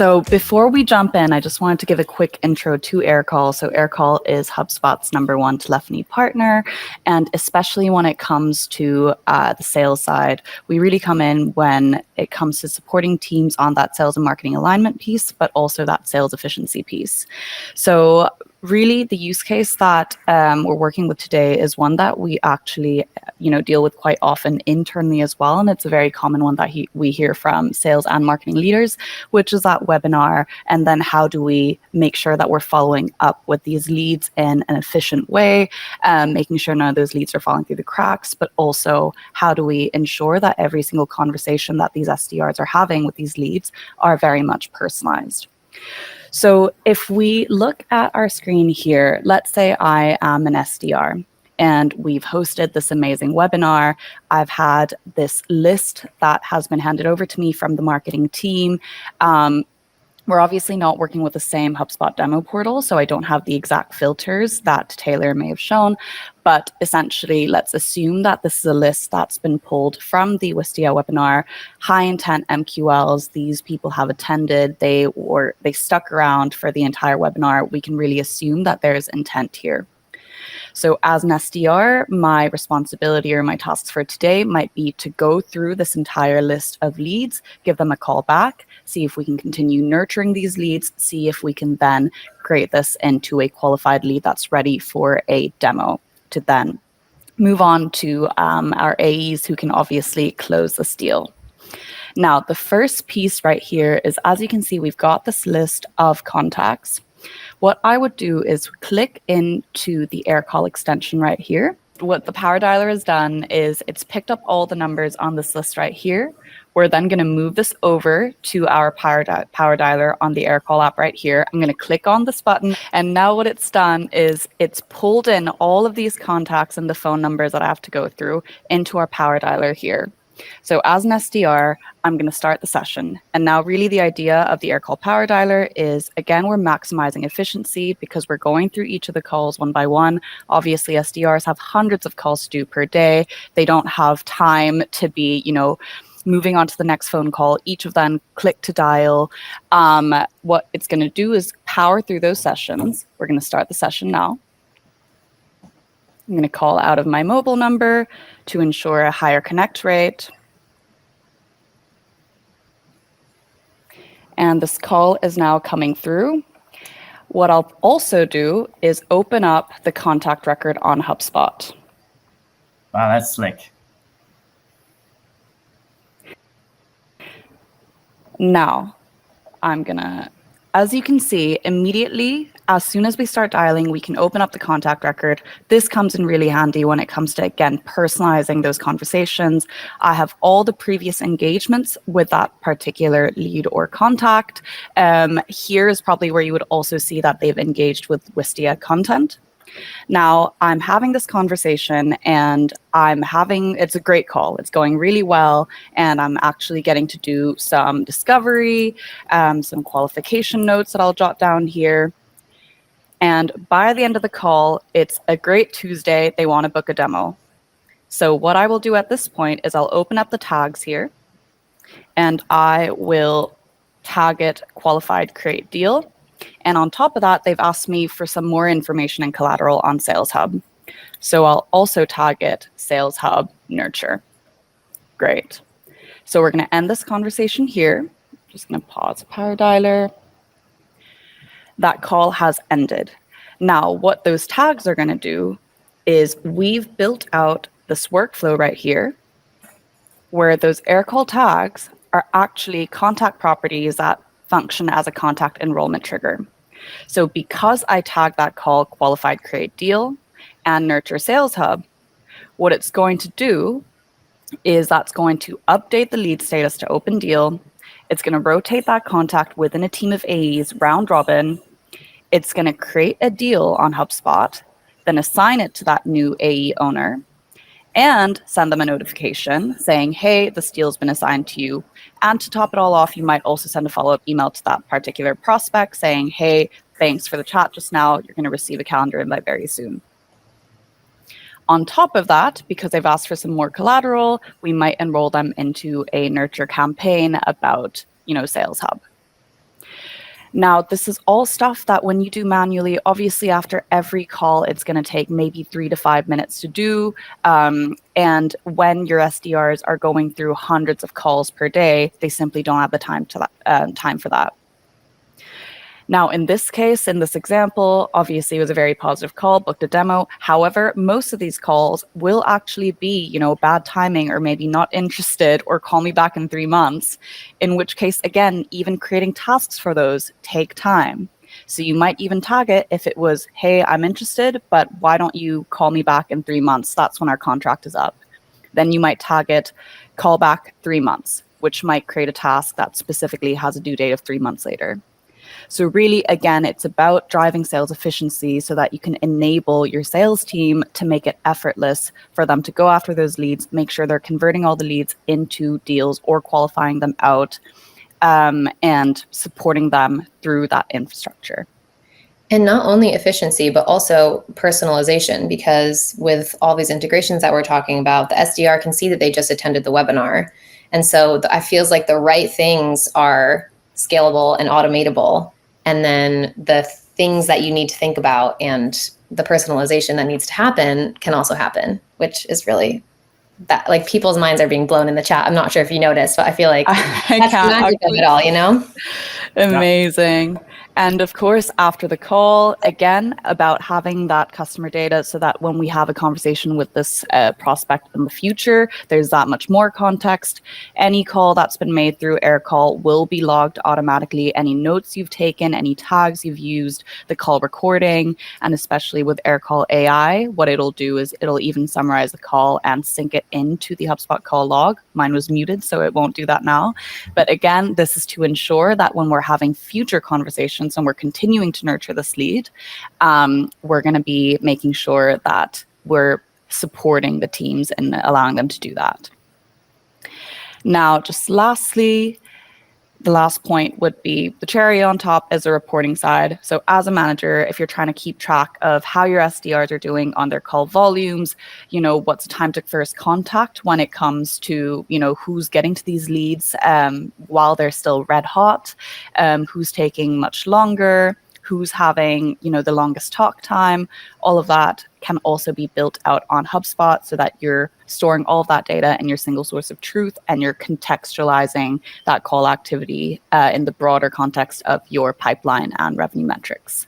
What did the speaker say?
So before we jump in, I just wanted to give a quick intro to Aircall. So Aircall is HubSpot's #1 telephony partner, and especially when it comes to the sales side, we really come in when it comes to supporting teams on that sales and marketing alignment piece, but also that sales efficiency piece. So really, the use case that we're working with today is one that we actually, deal with quite often internally as well, and it's a very common one that we hear from sales and marketing leaders, which is that webinar. And then how do we make sure that we're following up with these leads in an efficient way, making sure none of those leads are falling through the cracks, but also how do we ensure that every single conversation that these SDRs are having with these leads are very much personalized. So if we look at our screen here, let's say I am an SDR and we've hosted this amazing webinar. I've had this list that has been handed over to me from the marketing team. We're obviously not working with the same HubSpot demo portal, so I don't have the exact filters that Taylor may have shown. But essentially, let's assume that this is a list that's been pulled from the Wistia webinar, high intent MQLs. These people have attended, they stuck around for the entire webinar. We can really assume that there's intent here. So as an SDR, my responsibility or my tasks for today might be to go through this entire list of leads, give them a call back, see if we can continue nurturing these leads, see if we can then create this into a qualified lead that's ready for a demo to then move on to our AEs who can obviously close this deal. Now, the first piece right here is, as you can see, we've got this list of contacts. What I would do is click into the Aircall extension right here. What the Power Dialer has done is it's picked up all the numbers on this list right here. We're then going to move this over to our Power Dialer on the Aircall app right here. I'm going to click on this button, and now what it's done is it's pulled in all of these contacts and the phone numbers that I have to go through into our Power Dialer here. So as an SDR, I'm going to start the session. And now really the idea of the Aircall Power Dialer is, again, we're maximizing efficiency because we're going through each of the calls one by one. Obviously, SDRs have hundreds of calls to do per day. They don't have time to be, moving on to the next phone call. Each of them click to dial. What it's going to do is power through those sessions. We're going to start the session now. I'm going to call out of my mobile number to ensure a higher connect rate. And this call is now coming through. What I'll also do is open up the contact record on HubSpot. Wow, that's slick. Now, as you can see, immediately, as soon as we start dialing, we can open up the contact record. This comes in really handy when it comes to, again, personalizing those conversations. I have all the previous engagements with that particular lead or contact. Here is probably where you would also see that they've engaged with Wistia content. Now, I'm having this conversation and it's a great call. It's going really well. And I'm actually getting to do some discovery, some qualification notes that I'll jot down here. And by the end of the call, it's a great Tuesday. They want to book a demo. So what I will do at this point is I'll open up the tags here and I will tag it qualified create deal. And on top of that, they've asked me for some more information and collateral on Sales Hub. So I'll also tag it Sales Hub Nurture. Great. So we're going to end this conversation here. Just going to pause Power Dialer. That call has ended. Now, what those tags are going to do is we've built out this workflow right here where those Aircall tags are actually contact properties that function as a contact enrollment trigger. So because I tag that call qualified create deal and nurture Sales Hub, what it's going to do is that's going to update the lead status to open deal. It's going to rotate that contact within a team of AEs round robin. It's going to create a deal on HubSpot, then assign it to that new AE owner, and send them a notification saying, hey, this deal's been assigned to you. And to top it all off, you might also send a follow-up email to that particular prospect saying, hey, thanks for the chat just now. You're going to receive a calendar invite very soon. On top of that, because they've asked for some more collateral, we might enroll them into a nurture campaign about, Sales Hub. Now, this is all stuff that when you do manually, obviously after every call, it's going to take maybe 3 to 5 minutes to do. And when your SDRs are going through hundreds of calls per day, they simply don't have the time for that. Now, in this case, in this example, obviously it was a very positive call, booked a demo. However, most of these calls will actually be, bad timing or maybe not interested or call me back in 3 months, in which case, again, even creating tasks for those take time. So you might even tag it if it was, hey, I'm interested, but why don't you call me back in 3 months? That's when our contract is up. Then you might tag it, call back 3 months, which might create a task that specifically has a due date of 3 months later. So really, again, it's about driving sales efficiency so that you can enable your sales team to make it effortless for them to go after those leads, make sure they're converting all the leads into deals or qualifying them out, and supporting them through that infrastructure. And not only efficiency, but also personalization, because with all these integrations that we're talking about, the SDR can see that they just attended the webinar. And so I feels like the right things are scalable and automatable. And then the things that you need to think about and the personalization that needs to happen can also happen, which is really that, like, people's minds are being blown in the chat. I'm not sure if you noticed, but I feel like that's the magic of it all, Amazing. And of course, after the call, again, about having that customer data so that when we have a conversation with this prospect in the future, there's that much more context. Any call that's been made through Aircall will be logged automatically. Any notes you've taken, any tags you've used, the call recording, and especially with Aircall AI, what it'll do is it'll even summarize the call and sync it into the HubSpot call log. Mine was muted, so it won't do that now. But again, this is to ensure that when we're having future conversations and we're continuing to nurture this lead, we're going to be making sure that we're supporting the teams and allowing them to do that. Now, just lastly, the last point would be the cherry on top is the reporting side. So as a manager, if you're trying to keep track of how your SDRs are doing on their call volumes, what's the time to first contact when it comes to, who's getting to these leads while they're still red hot, who's taking much longer, who's having, the longest talk time, all of that can also be built out on HubSpot so that you're storing all of that data in your single source of truth and you're contextualizing that call activity in the broader context of your pipeline and revenue metrics.